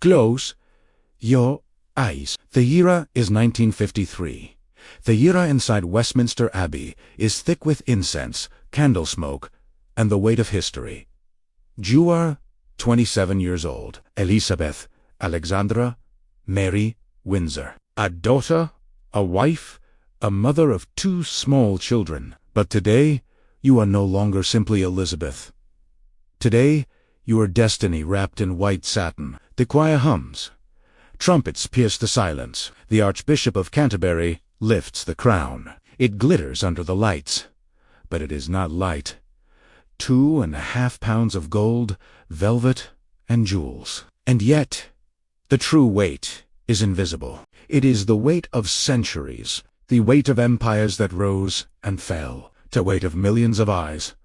Close your eyes. The year is 1953. The year inside Westminster Abbey is thick with incense, candle smoke, and the weight of history. You are 27 years old. Elizabeth Alexandra Mary Windsor. A daughter, a wife, a mother of 2 small children. But today, you are no longer simply Elizabeth. Today, you are destiny wrapped in white satin. The choir hums. Trumpets pierce the silence. The Archbishop of Canterbury lifts the crown. It glitters under the lights. But it is not light. 2.5 pounds of gold, velvet, and jewels. And yet, the true weight is invisible. It is the weight of centuries, the weight of empires that rose and fell, the weight of millions of eyes,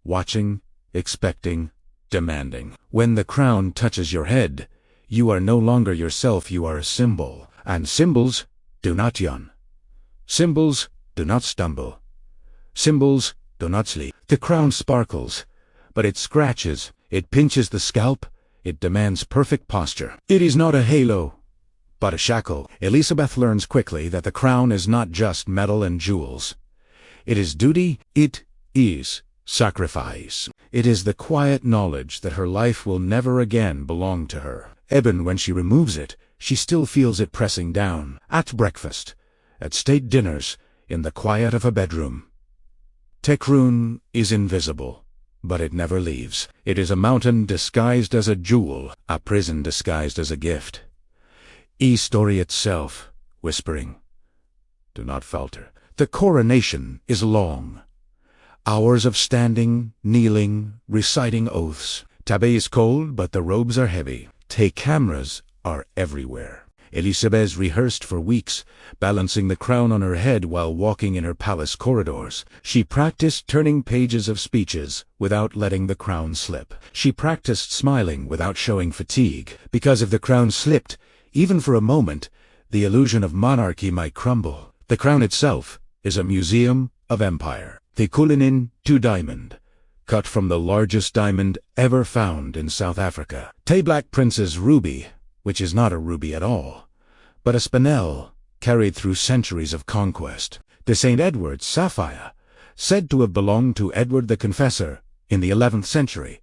watching, expecting, demanding. When the crown touches your head, you are no longer yourself, you are a symbol. And symbols do not yawn. Symbols do not stumble. Symbols do not sleep. The crown sparkles, but it scratches, it pinches the scalp, it demands perfect posture. It is not a halo, but a shackle. Elizabeth learns quickly that the crown is not just metal and jewels. It is duty, it is sacrifice. It is the quiet knowledge that her life will never again belong to her. Even when she removes it, she still feels it pressing down. At breakfast, at state dinners, in the quiet of a bedroom. The crown is invisible, but it never leaves. It is a mountain disguised as a jewel, a prison disguised as a gift. Story itself, whispering, do not falter. The coronation is long. Hours of standing, kneeling, reciting oaths. Tabby is cold, but the robes are heavy. The cameras are everywhere. Elizabeth rehearsed for weeks, balancing the crown on her head while walking in her palace corridors. She practiced turning pages of speeches without letting the crown slip. She practiced smiling without showing fatigue, because if the crown slipped, even for a moment, the illusion of monarchy might crumble. The crown itself is a museum of empire. The Cullinan II diamond, cut from the largest diamond ever found in South Africa. The Black Prince's ruby, which is not a ruby at all, but a spinel carried through centuries of conquest. The St. Edward's sapphire, said to have belonged to Edward the Confessor in the 11th century.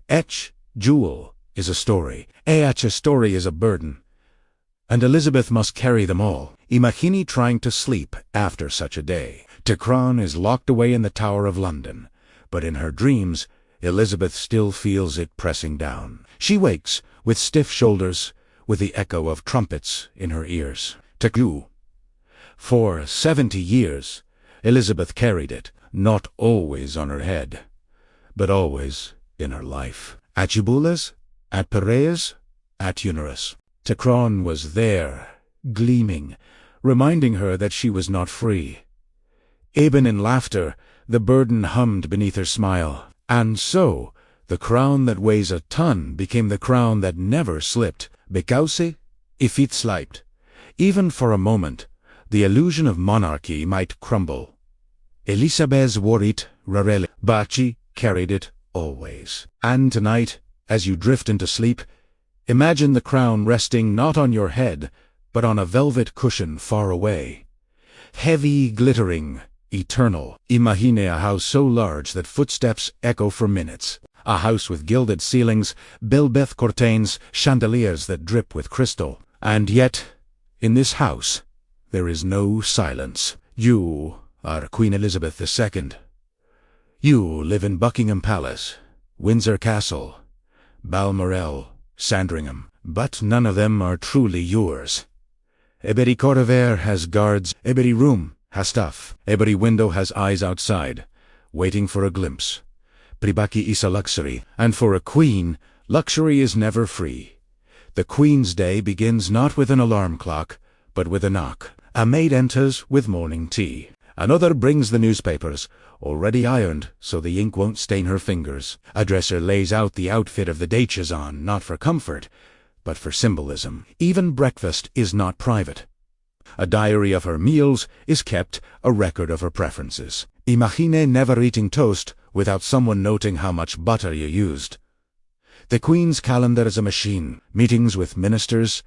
Each jewel is a story. Each a story is a burden. And Elizabeth must carry them all. Imagine trying to sleep after such a day. The crown is locked away in the Tower of London, but in her dreams, Elizabeth still feels it pressing down. She wakes with stiff shoulders, with the echo of trumpets in her ears. For 70 years, Elizabeth carried it, not always on her head, but always in her life. At Jubilees, at Piraeus, at Unerus. The crown was there, gleaming, reminding her that she was not free. Even in laughter, the burden hummed beneath her smile. And so, the crown that weighs a ton became the crown that never slipped. Because if it slipped, even for a moment, the illusion of monarchy might crumble. Elizabeth wore it rarely, but she carried it always. And tonight, as you drift into sleep, imagine the crown resting not on your head, but on a velvet cushion far away. Heavy, glittering, eternal. Imagine a house so large that footsteps echo for minutes. A house with gilded ceilings, bilbeth curtains, chandeliers that drip with crystal. And yet, in this house, there is no silence. You are Queen Elizabeth II. You live in Buckingham Palace, Windsor Castle, Balmoral, Sandringham, but none of them are truly yours. Every corridor has guards, every room has stuff, every window has eyes outside, waiting for a glimpse. Privacy is a luxury, and for a queen, luxury is never free. The queen's day begins not with an alarm clock, but with a knock. A maid enters with morning tea. Another brings the newspapers, already ironed so the ink won't stain her fingers. A dresser lays out the outfit of the day she's on, not for comfort, but for symbolism. Even breakfast is not private. A diary of her meals is kept, a record of her preferences. Imagine never eating toast without someone noting how much butter you used. The Queen's calendar is a machine. Meetings with ministers,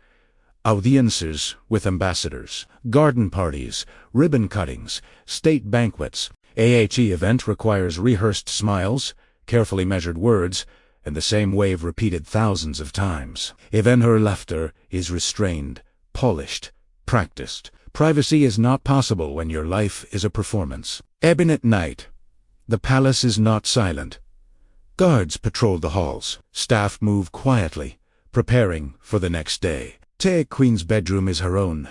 audiences with ambassadors, garden parties, ribbon cuttings, state banquets. AHE event requires rehearsed smiles, carefully measured words, and the same wave repeated thousands of times. Even her laughter is restrained, polished, practiced. Privacy is not possible when your life is a performance. Even at night, the palace is not silent. Guards patrol the halls. Staff move quietly, preparing for the next day. The Queen's bedroom is her own,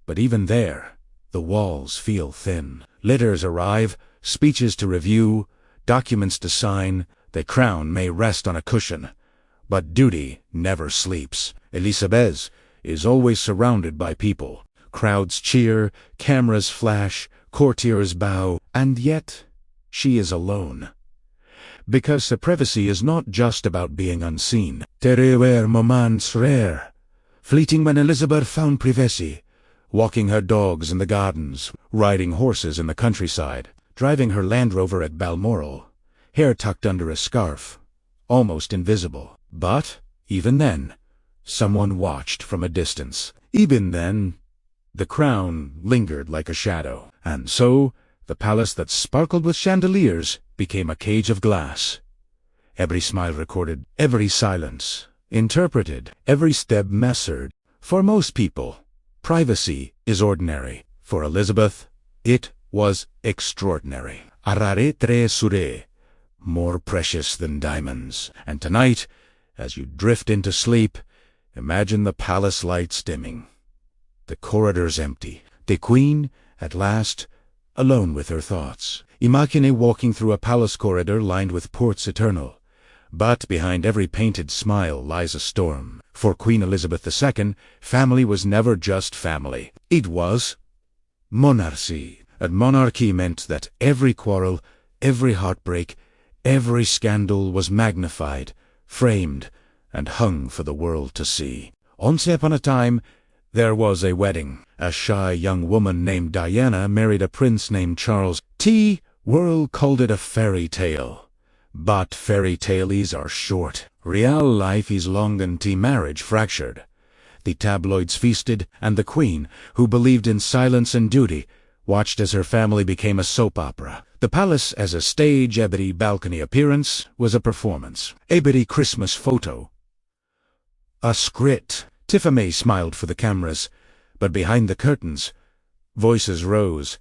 but even there, the walls feel thin. Letters arrive, speeches to review, documents to sign. The crown may rest on a cushion, but duty never sleeps. Elizabeth is always surrounded by people. Crowds cheer, cameras flash, courtiers bow, and yet she is alone. Because the privacy is not just about being unseen. There were moments rare, fleeting when Elizabeth found privacy, walking her dogs in the gardens, riding horses in the countryside, driving her Land Rover at Balmoral, hair tucked under a scarf, almost invisible. But, even then, someone watched from a distance. Even then, the crown lingered like a shadow. And so, the palace that sparkled with chandeliers became a cage of glass. Every smile recorded, every silence interpreted, every step measured. For most people, privacy is ordinary. For Elizabeth, it was extraordinary. Arare tre sure, more precious than diamonds. And tonight, as you drift into sleep, imagine the palace lights dimming, the corridors empty, the Queen, at last, alone with her thoughts. Imagine walking through a palace corridor lined with ports eternal. But behind every painted smile lies a storm. For Queen Elizabeth II, family was never just family. It was monarchy. And monarchy meant that every quarrel, every heartbreak, every scandal was magnified, framed, and hung for the world to see. Once upon a time, there was a wedding. A shy young woman named Diana married a prince named Charles. The world called it a fairy tale. But fairy tales are short. Real life is long and the marriage fractured. The tabloids feasted, and the Queen, who believed in silence and duty, watched as her family became a soap opera. The palace as a stage, ebony balcony appearance, was a performance. Ebony Christmas photo. A script. Tiffany smiled for the cameras, but behind the curtains, voices rose,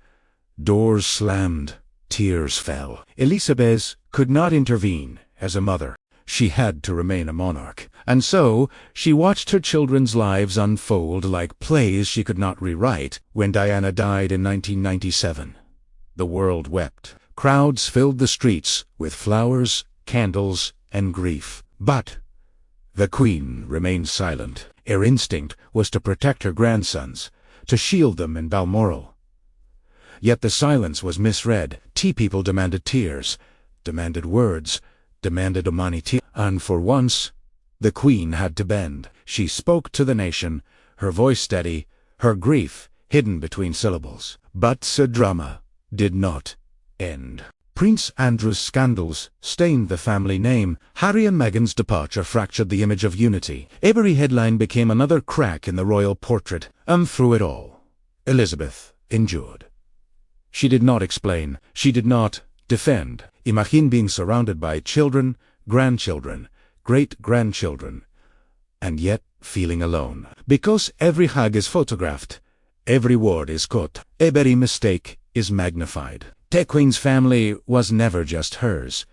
doors slammed, tears fell. Elizabeth could not intervene as a mother. She had to remain a monarch. And so, she watched her children's lives unfold like plays she could not rewrite. When Diana died in 1997, the world wept. Crowds filled the streets with flowers, candles, and grief. But the Queen remained silent. Her instinct was to protect her grandsons, to shield them in Balmoral. Yet the silence was misread. Tea people demanded tears, demanded words, demanded humanity. And for once, the Queen had to bend. She spoke to the nation, her voice steady, her grief hidden between syllables. But the drama did not end. Prince Andrew's scandals stained the family name. Harry and Meghan's departure fractured the image of unity. Every headline became another crack in the royal portrait. And through it all, Elizabeth endured. She did not explain. She did not defend. Imagine being surrounded by children, grandchildren, great-grandchildren, and yet feeling alone. Because every hug is photographed, every word is caught, every mistake is magnified. The Queen's family was never just hers.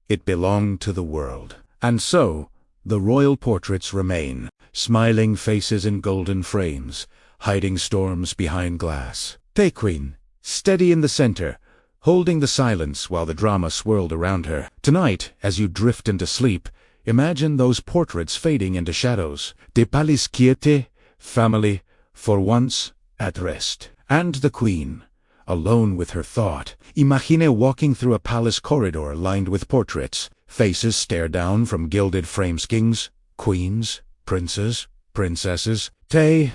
It belonged to the world. And so, the royal portraits remain, smiling faces in golden frames, hiding storms behind glass. The Queen, steady in the center, holding the silence while the drama swirled around her. Tonight, as you drift into sleep, imagine those portraits fading into shadows. The palace quiete, family, for once, at rest. And the Queen, alone with her thought. Imagine walking through a palace corridor lined with portraits. Faces stare down from gilded frames. Kings, queens, princes, princesses. They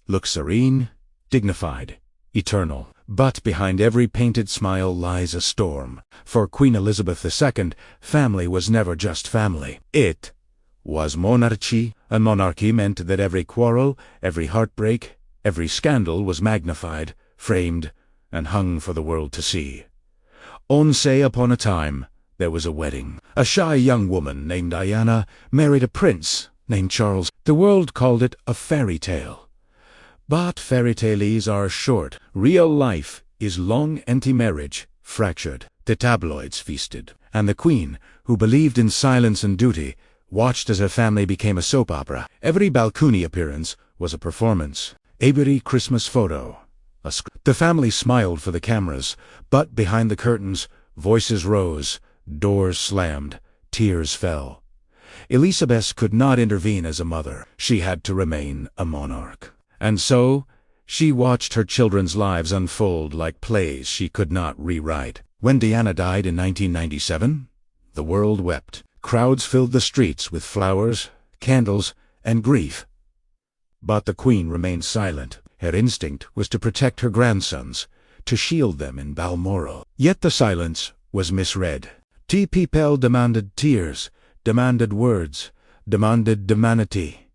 look serene, dignified, eternal. But behind every painted smile lies a storm. For Queen Elizabeth II, family was never just family. It was Monarchy, and monarchy meant that every quarrel, every heartbreak, every scandal was magnified, framed, and hung for the world to see. Once upon a time, there was a wedding. A shy young woman named Diana married a prince named Charles. The world called it a fairy tale. But fairy tales are short. Real life is long anti-marriage, fractured. The tabloids feasted, and the queen, who believed in silence and duty, watched as her family became a soap opera. Every balcony appearance was a performance. Every Christmas photo, a script. The family smiled for the cameras, but behind the curtains, voices rose, doors slammed, tears fell. Elizabeth could not intervene as a mother. She had to remain a monarch. And so, she watched her children's lives unfold like plays she could not rewrite. When Diana died in 1997, the world wept. Crowds filled the streets with flowers, candles, and grief. But the queen remained silent. Her instinct was to protect her grandsons, to shield them in Balmoral. Yet the silence was misread. People demanded tears, demanded words, demanded humanity.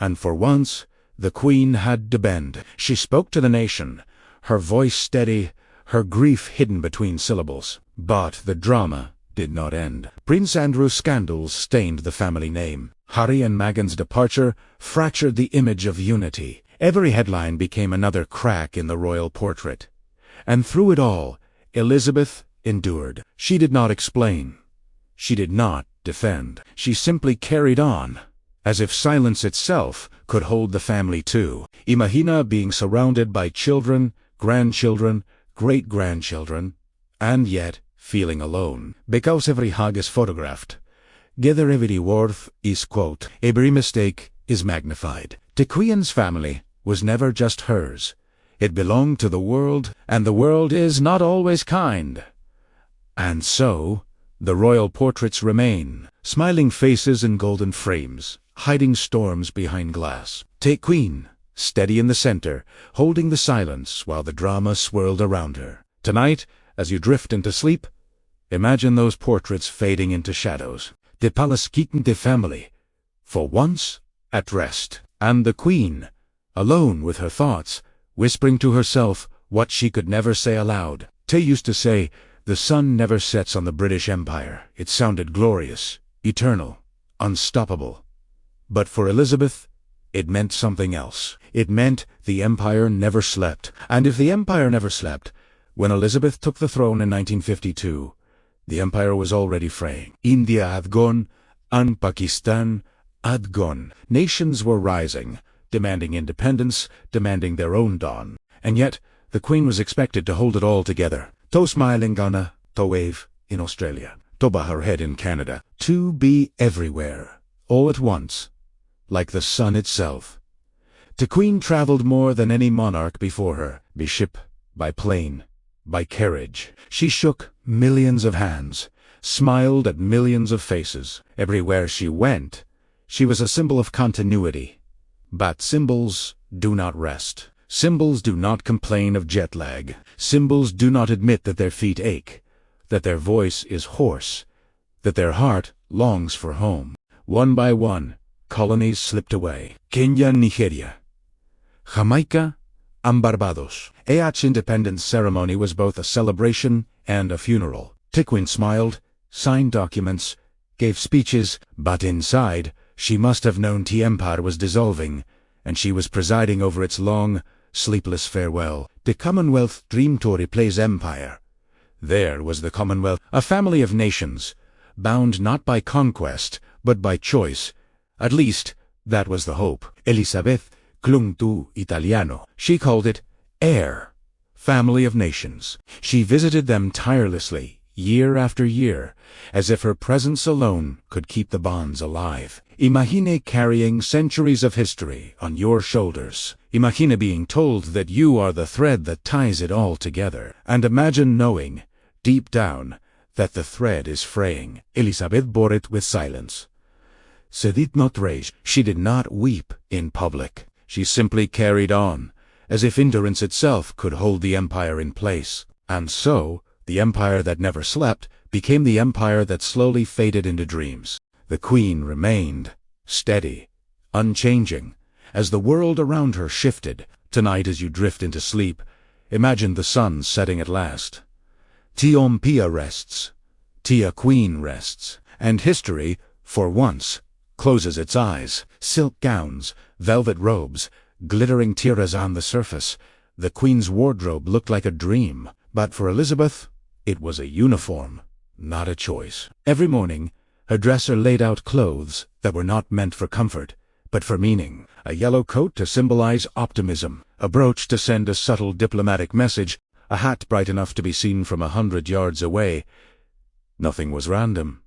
And for once, the queen had to bend. She spoke to the nation, her voice steady, her grief hidden between syllables. But the drama did not end. Prince Andrew's scandals stained the family name. Harry and Meghan's departure fractured the image of unity. Every headline became another crack in the royal portrait. And through it all, Elizabeth endured. She did not explain. She did not defend. She simply carried on, as if silence itself could hold the family too. Imagine being surrounded by children, grandchildren, great-grandchildren, and yet feeling alone. Because every hug is photographed. Gather every word is quote. Every mistake is magnified. The Queen's family was never just hers. It belonged to the world, and the world is not always kind. And so, the royal portraits remain, smiling faces in golden frames, hiding storms behind glass. Take Queen, steady in the center, holding the silence while the drama swirled around her. Tonight, as you drift into sleep, imagine those portraits fading into shadows. The palace keeping the family, for once, at rest. And the Queen, alone with her thoughts, whispering to herself what she could never say aloud. Tay used to say, "The sun never sets on the British Empire." It sounded glorious, eternal, unstoppable. But for Elizabeth, it meant something else. It meant the empire never slept. And if the empire never slept, when Elizabeth took the throne in 1952, the empire was already fraying. India had gone, and Pakistan had gone. Nations were rising, demanding independence, demanding their own dawn. And yet, the Queen was expected to hold it all together. To smile in Ghana, to wave in Australia, to bow her head in Canada, to be everywhere, all at once, like the sun itself. The Queen travelled more than any monarch before her, by ship, by plane, by carriage. She shook millions of hands, smiled at millions of faces. Everywhere she went, she was a symbol of continuity. But symbols do not rest. Symbols do not complain of jet lag. Symbols do not admit that their feet ache, that their voice is hoarse, that their heart longs for home. One by one, colonies slipped away. Kenya, Nigeria, Jamaica, and Barbados. Each independence ceremony was both a celebration and a funeral. The Queen smiled, signed documents, gave speeches, but inside, she must have known the empire was dissolving, and she was presiding over its long, sleepless farewell. The Commonwealth dreamed to replace empire. There was the Commonwealth, a family of nations, bound not by conquest, but by choice. At least, that was the hope. Elizabeth clung to Italiano. She called it Air, family of nations. She visited them tirelessly, year after year, as if her presence alone could keep the bonds alive. Imagine carrying centuries of history on your shoulders. Imagine being told that you are the thread that ties it all together. And imagine knowing, deep down, that the thread is fraying. Elizabeth bore it with silence. She did not rage. She did not weep in public. She simply carried on, as if endurance itself could hold the empire in place. And so, the empire that never slept became the empire that slowly faded into dreams. The Queen remained steady, unchanging, as the world around her shifted. Tonight, as you drift into sleep, imagine the sun setting at last. Tiom Pia rests, Tia Queen rests, and history, for once, closes its eyes. Silk gowns, velvet robes, glittering tiaras on the surface. The Queen's wardrobe looked like a dream, but for Elizabeth, it was a uniform, not a choice. Every morning, her dresser laid out clothes that were not meant for comfort, but for meaning. A yellow coat to symbolize optimism, a brooch to send a subtle diplomatic message, a hat bright enough to be seen from 100 yards away. Nothing was random.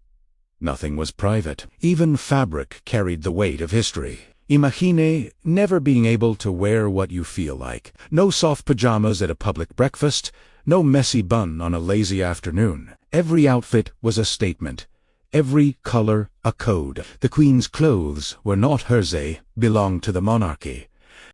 Nothing was private. Even fabric carried the weight of history. Imagine never being able to wear what you feel like. No soft pajamas at a public breakfast, no messy bun on a lazy afternoon. Every outfit was a statement. Every color a code. The Queen's clothes were not hers, they belonged to the monarchy.